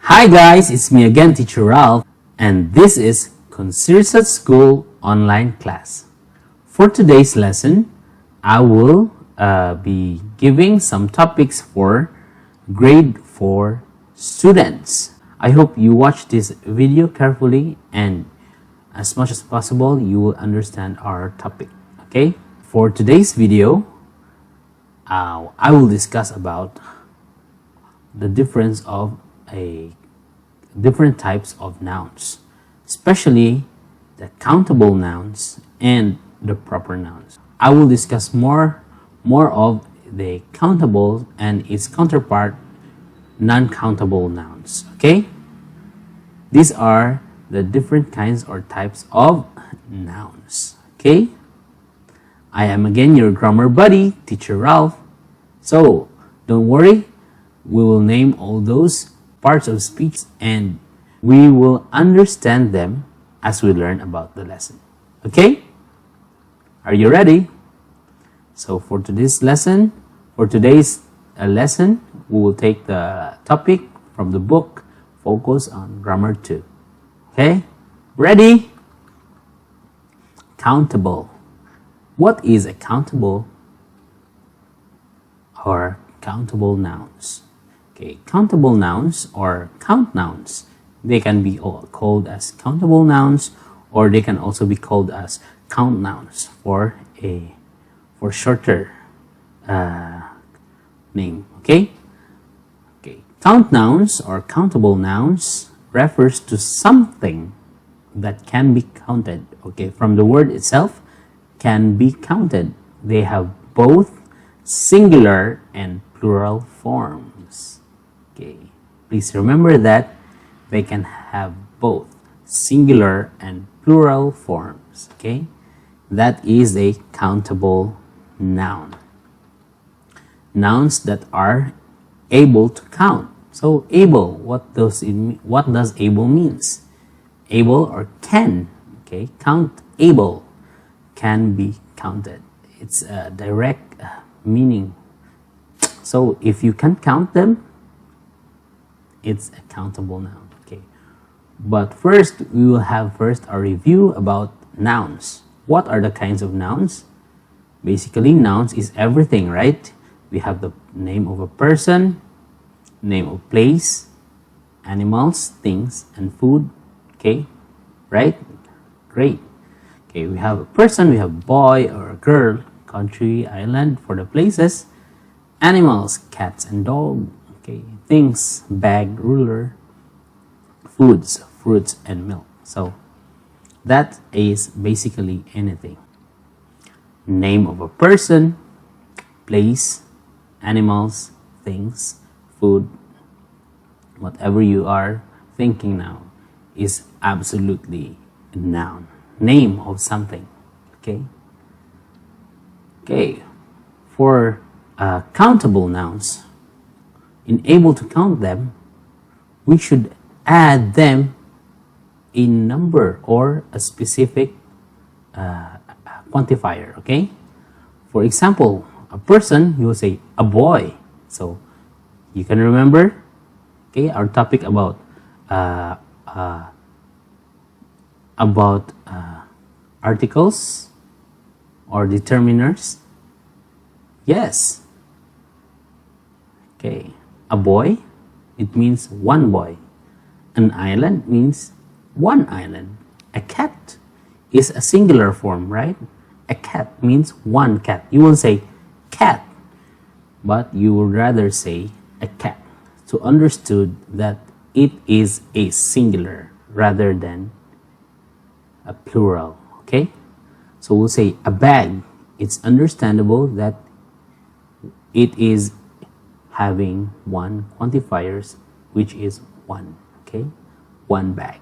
Hi guys, it's me again, Teacher Ralph, and this is Considered at School online class. For today's lesson, I will be giving some topics for grade 4 students. I hope you watch this video carefully and as much as possible you will understand our topic. Okay, for today's video, I will discuss about the difference of different types of nouns, especially the countable nouns and the proper nouns. I will discuss more of the countable and its counterpart, non-countable nouns. Okay, these are the different kinds or types of nouns. Okay, I am again your grammar buddy, Teacher Ralph. So don't worry, we will name all those parts of speech and we will understand them as we learn about the lesson. Okay, are you ready? So for today's lesson, we will take the topic from the book Focus on Grammar 2. Okay, ready? Countable. What is a countable or countable nouns? Okay, countable nouns or count nouns, they can be called as countable nouns, or they can also be called as count nouns for shorter name. Okay, count nouns or countable nouns refers to something that can be counted. Okay, from the word itself, can be counted. They have both singular and plural forms. Okay, please remember that they can have both singular and plural forms. Okay, that is a countable noun. Nouns that are able to count. So able, what does able means? Able or can. Okay, countable, can be counted. It's a direct meaning. So if you can count them, it's a countable noun. Okay, but first we will have a review about nouns. What are the kinds of nouns? Basically, nouns is everything, right? We have the name of a person, name of place, animals, things, and food. Okay, right? Great. Okay, we have a person, we have boy or a girl, country, island for the places, animals, cats and dog. Okay, things, bag, ruler, foods, fruits and milk. So that is basically anything. Name of a person, place, animals, things, food, whatever you are thinking now is absolutely a noun. Name of something. Okay, for countable nouns, in able to count them, we should add them in number or a specific quantifier. Okay, for example, a person, you will say a boy. So you can remember, okay, our topic about articles or determiners. Yes. Okay, a boy, it means one boy. An island means one island. A cat is a singular form, right? A cat means one cat. You will say cat, but you would rather say a cat to understood that it is a singular rather than a plural. Okay, so we'll say a bag. It's understandable that it is having one quantifiers, which is one. Okay, one bag.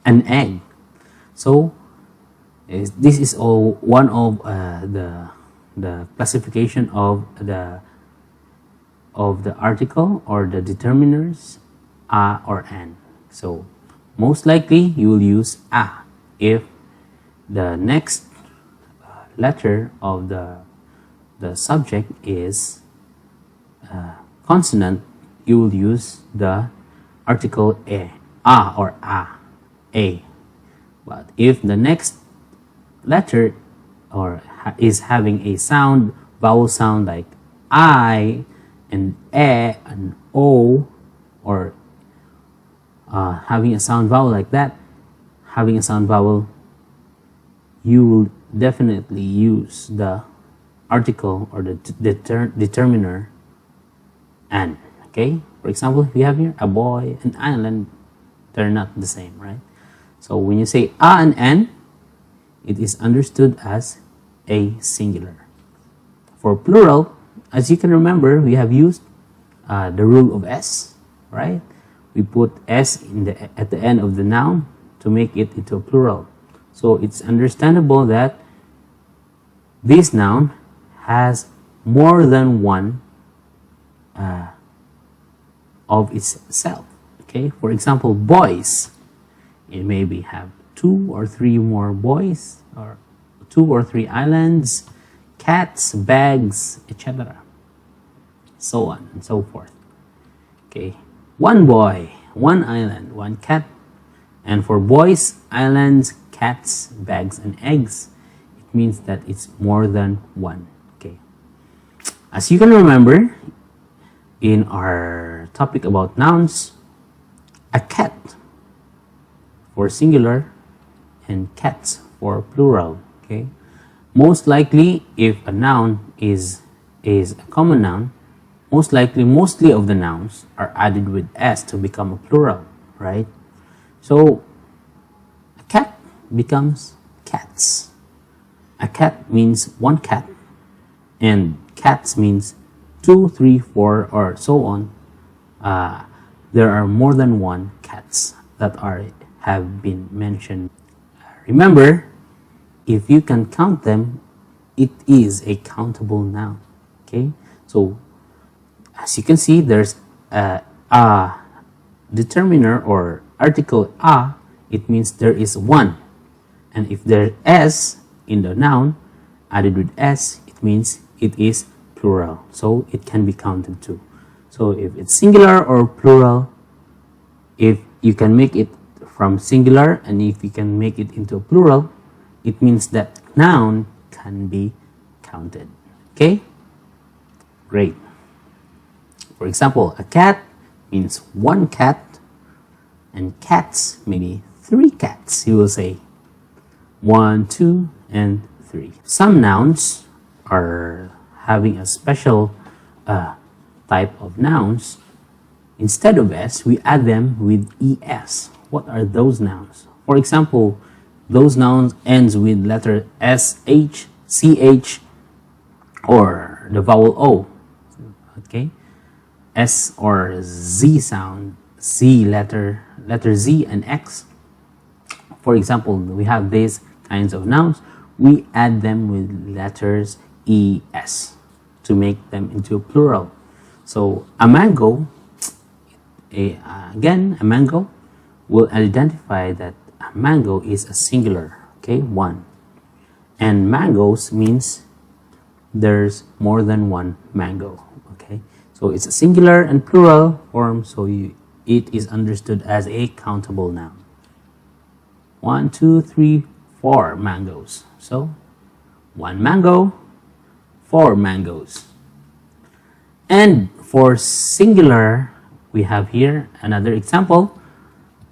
An egg. So this is all one of the classification of the article or the determiners a or an. So most likely you will use a if the next letter of the subject is consonant. You will use the article or a. But if the next letter is having a sound, vowel sound like I and e and o, or having a sound vowel like that, having a sound vowel, you will definitely use the article or the determiner an. Okay, for example, if you have here a boy, an island, they're not the same, right? So when you say a and an, it is understood as a singular. For plural, as you can remember, we have used the rule of S, right? We put S at the end of the noun to make it into a plural. So it's understandable that this noun has more than one of itself. Okay, for example, boys, it maybe have 2 or 3 more boys, or 2 or 3 islands, cats, bags, etc. So on and so forth. Okay, 1 boy, 1 island, 1 cat. And for boys, islands, cats, bags, and eggs, it means that it's more than 1. Okay, as you can remember, in our topic about nouns, a cat for singular and cats for plural. Okay, most likely if a noun is a common noun, mostly of the nouns are added with s to become a plural, right? So a cat becomes cats. A cat means 1 cat, and cats means 2, 3, 4, or so on. There are more than 1 cats that have been mentioned. Remember, if you can count them, it is a countable noun. Okay, so as you can see, there's a determiner or article a. It means there is 1, and if there's s in the noun added with s, it means it is plural, so it can be counted too. So if it's singular or plural, if you can make it from singular and if you can make it into a plural, it means that noun can be counted. Okay, great. For example, a cat means 1 cat, and cats maybe 3 cats. You will say 1, 2, and 3. Some nouns are having a special type of nouns. Instead of s, we add them with es. What are those nouns? For example, those nouns ends with letter s, h, ch, or the vowel o. Okay, s or z sound, z letter z and x. For example, we have these kinds of nouns. We add them with letters es to make them into a plural. So a mango, again, a mango will identify that a mango is a singular, okay, 1. And mangoes means there's more than 1 mango, okay. So it's a singular and plural form, so it is understood as a countable noun. 1, 2, 3, 4 mangoes. So 1 mango, 4 mangoes. And for singular, we have here another example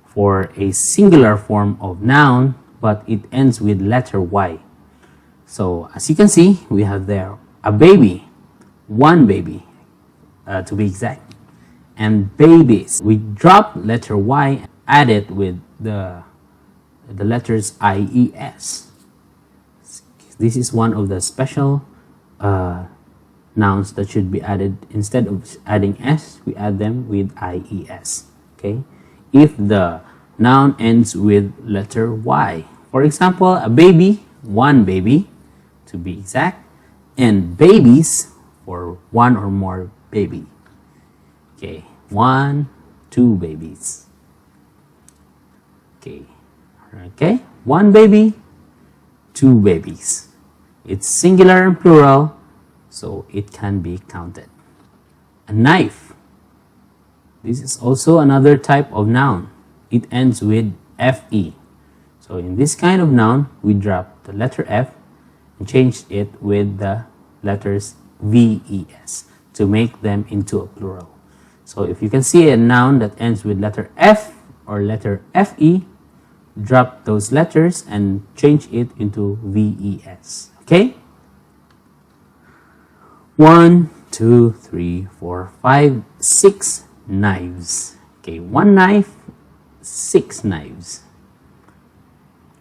for a singular form of noun, but it ends with letter y. So as you can see, we have there a baby, 1 baby to be exact, and babies. We drop letter y, add it with the letters ies. This is one of the special nouns that should be added. Instead of adding s, we add them with ies. Okay, if the noun ends with letter y. For example, a baby, 1 baby to be exact, and babies for 1 or more baby. Okay, 1, 2 babies. Okay, 1 baby, 2 babies. It's singular and plural, so it can be counted. A knife. This is also another type of noun. It ends with FE. So in this kind of noun, we drop the letter F and change it with the letters VES to make them into a plural. So if you can see a noun that ends with letter F or letter FE, drop those letters and change it into VES. Okay? 1, 2, 3, 4, 5, 6 knives. Okay, 1 knife, 6 knives.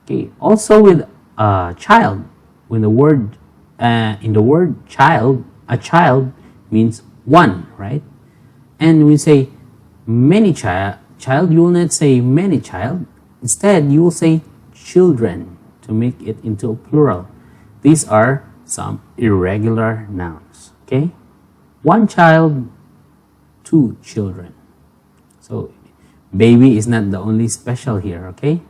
Okay, also with a child, when the word in the word child, a child means one, right? And when we say many child, you will not say many child. Instead, you will say children to make it into a plural. These are some irregular nouns. Okay, 1 child, 2 children. So baby is not the only special here. Okay.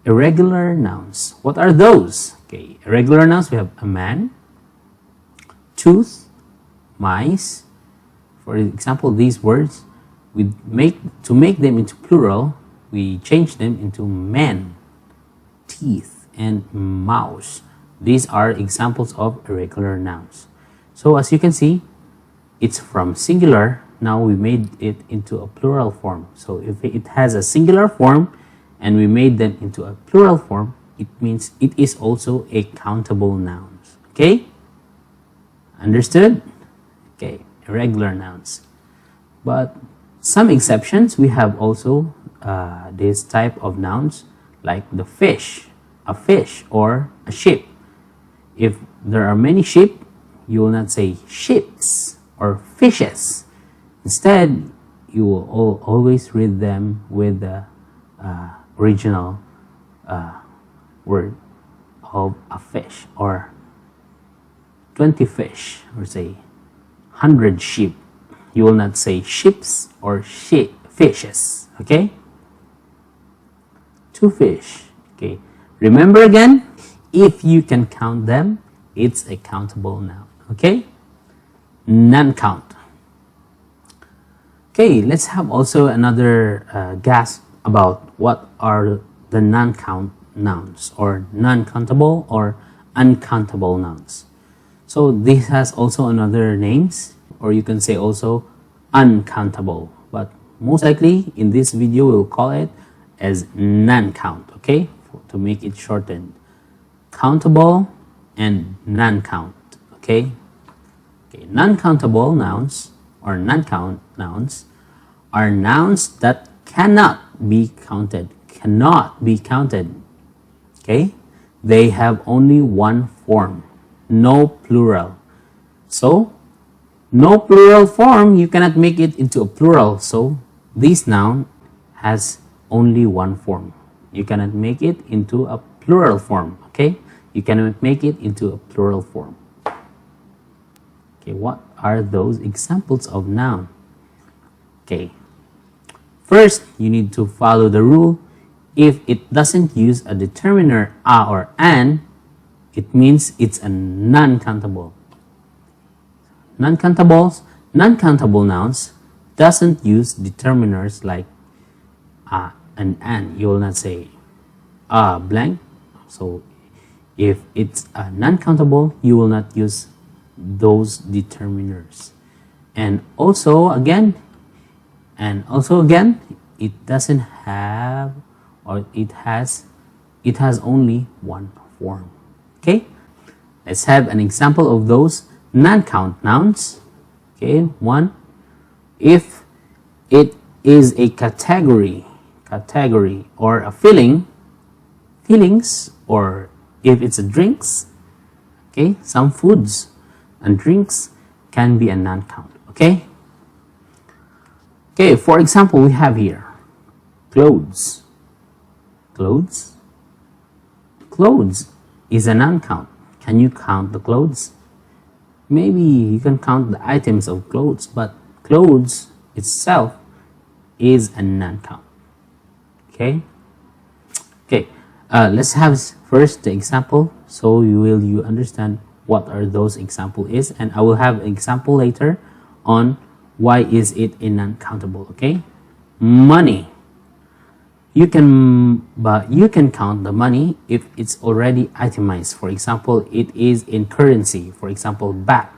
Irregular nouns. What are those? Okay, irregular nouns, we have a man, tooth, mice. For example, these words, to make them into plural, we change them into men, teeth, and mouse. These are examples of irregular nouns. So as you can see, it's from singular. Now we made it into a plural form. So if it has a singular form, and we made them into a plural form, it means it is also a countable nouns. Okay? Understood? Okay, irregular nouns. But some exceptions, we have also this type of nouns like the fish, a fish, or a sheep. If there are many sheep, you will not say ships or fishes. Instead, you will always read them with the original word of a fish, or 20 fish, or say 100 sheep. You will not say ships or fishes. Okay, 2 fish. Okay, remember again, if you can count them, it's a countable noun. Okay, non-count. Okay, let's have also another guess about what are the non-count nouns, or non-countable or uncountable nouns. So this has also another names, or you can say also uncountable, but most likely in this video we'll call it as non-count. Okay, to make it shortened, countable and non-count. Okay, non-countable nouns or non-count nouns are nouns that cannot be counted. Okay, they have only one form, no plural. So no plural form, you cannot make it into a plural. So this noun has only one form. You cannot make it into a plural form. Okay, you cannot make it into a plural form. Okay, what are those examples of noun? Okay, first, you need to follow the rule. If it doesn't use a determiner a or an, it means it's a non-countable. Non-countable nouns doesn't use determiners like a and an. You will not say a blank. So if it's a non-countable, you will not use those determiners. And also again, it doesn't have, or it has only one form. Okay, let's have an example of those non-count nouns. Okay, 1, if it is a category or a feelings, or if it's a drinks. Okay, some foods and drinks can be a non-count. Okay, for example, we have here clothes is a non-count. Can you count the clothes? Maybe you can count the items of clothes, but clothes itself is a non-count. Okay, let's have first the example, so you understand what are those example is, and I will have an example later on Why is it a non-countable? Okay, money. You can count the money if it's already itemized. For example, it is in currency. For example, baht,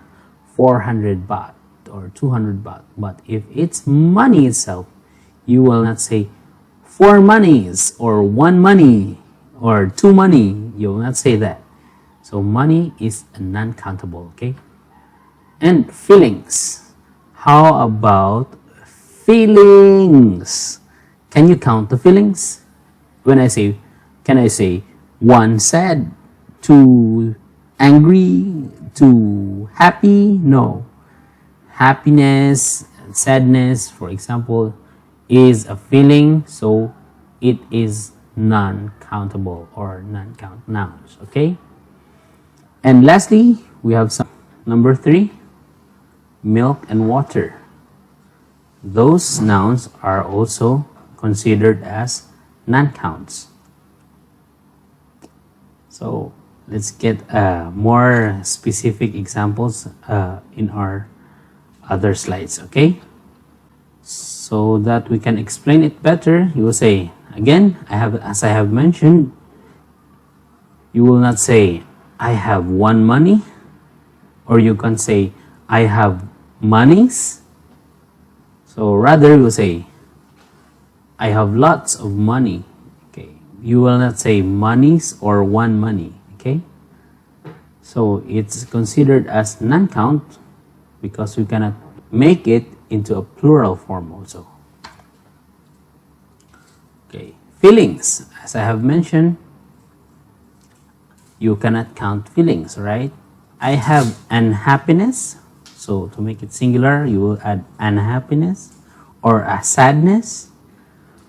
400 baht or 200 baht. But if it's money itself, you will not say 4 monies or 1 money or 2 money. You will not say that. So money is a non-countable. Okay. And feelings. How about feelings? Can you count the feelings? Can I say 1 sad, 2 angry, 2 happy? No. Happiness, sadness, for example, is a feeling, so it is non-countable or non-count nouns. Okay. And lastly, we have number 3, milk and water. Those nouns are also considered as non-counts. So let's get more specific examples in our other slides, okay? So that we can explain it better, you will say, again, as I have mentioned, you will not say, I have 1 money, or you can say, I have monies. So rather you will say, I have lots of money. Okay, you will not say monies or 1 money. Okay, so it's considered as non-count because we cannot make it into a plural form also. Okay, feelings, as I have mentioned, you cannot count feelings, right? I have unhappiness. So to make it singular, you will add unhappiness or a sadness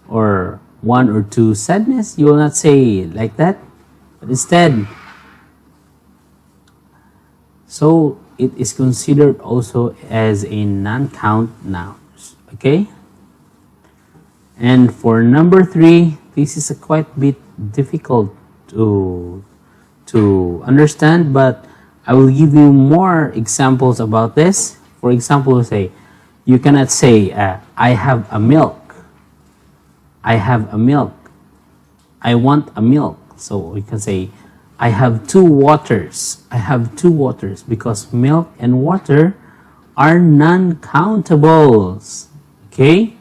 or 1 or 2 sadness. You will not say like that, but instead, so it is considered also as a non-count nouns. Okay. And for number 3, this is a quite bit difficult to understand, but I will give you more examples about this. For example, say, you cannot say, I have a milk. I have a milk. I want a milk. So you can say, I have 2 waters. I have 2 waters, because milk and water are non-countables. Okay?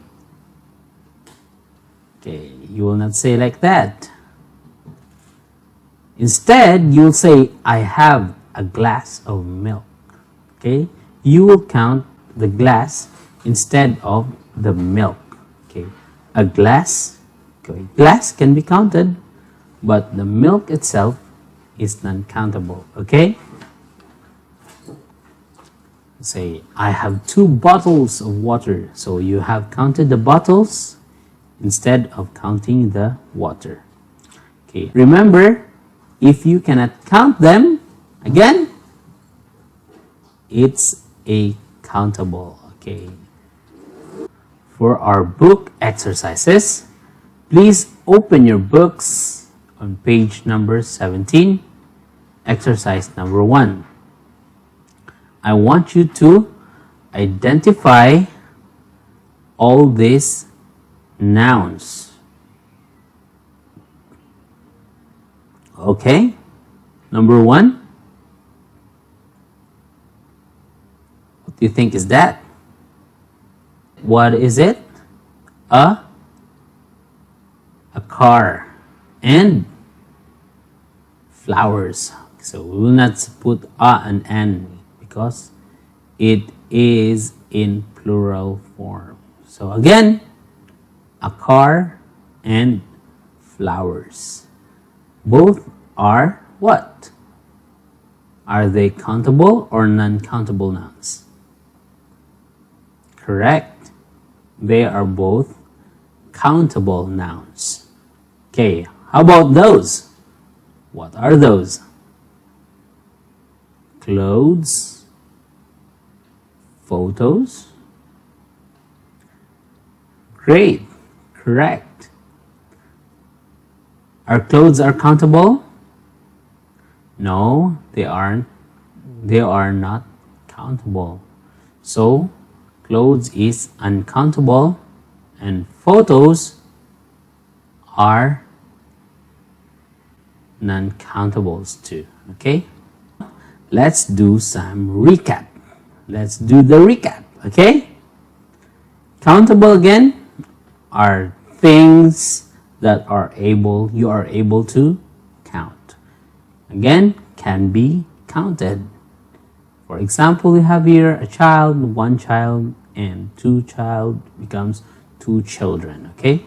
Okay, you will not say like that. Instead, you'll say, I have a glass of milk. Okay, you will count the glass instead of the milk. Okay, a glass. Okay, glass can be counted, but the milk itself is non-countable. Okay, say, I have 2 bottles of water. So you have counted the bottles instead of counting the water. Okay, remember, if you cannot count them, again, it's a countable. Okay. For our book exercises, please open your books on page number 17, exercise number 1. I want you to identify all these nouns. Okay, number 1. What do you think is that? What is it? A car and flowers. So we will not put a and an because it is in plural form. So again, a car and flowers. Both are what? Are they countable or non-countable nouns? Correct. They are both countable nouns. Okay, how about those? What are those? Clothes, photos. Great, correct. Our clothes are countable? No, they aren't. They are not countable. So, clothes is uncountable, and photos are non-countables too. Okay, let's do some recap. Let's do the recap. Okay, countable again are things that you are able to count. Again, can be counted. For example, we have here a child, one child, and two child becomes two children. Okay,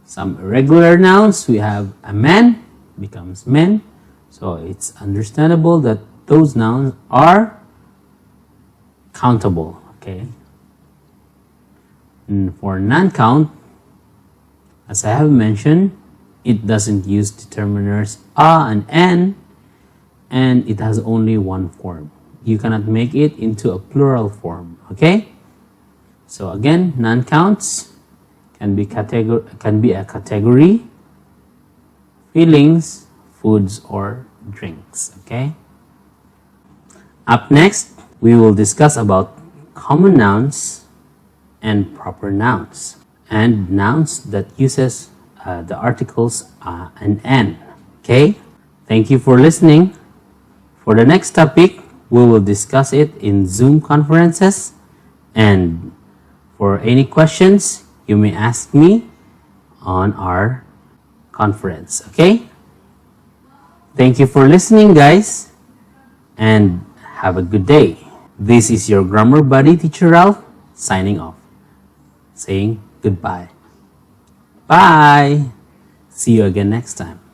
some irregular nouns, we have a man becomes men, so it's understandable that those nouns are countable. Okay, and for non-count, as I have mentioned, it doesn't use determiners a and an, and it has only one form. You cannot make it into a plural form. Okay, so again, non-counts can be a category, feelings, foods, or drinks. Okay, up next we will discuss about common nouns and proper nouns, and nouns that uses the articles and an. Okay, thank you for listening. For the next topic, we will discuss it in Zoom conferences, and for any questions, you may ask me on our conference. Okay, thank you for listening, guys, and have a good day. This is your grammar buddy, Teacher Ralph, signing off, saying goodbye. Bye. See you again next time.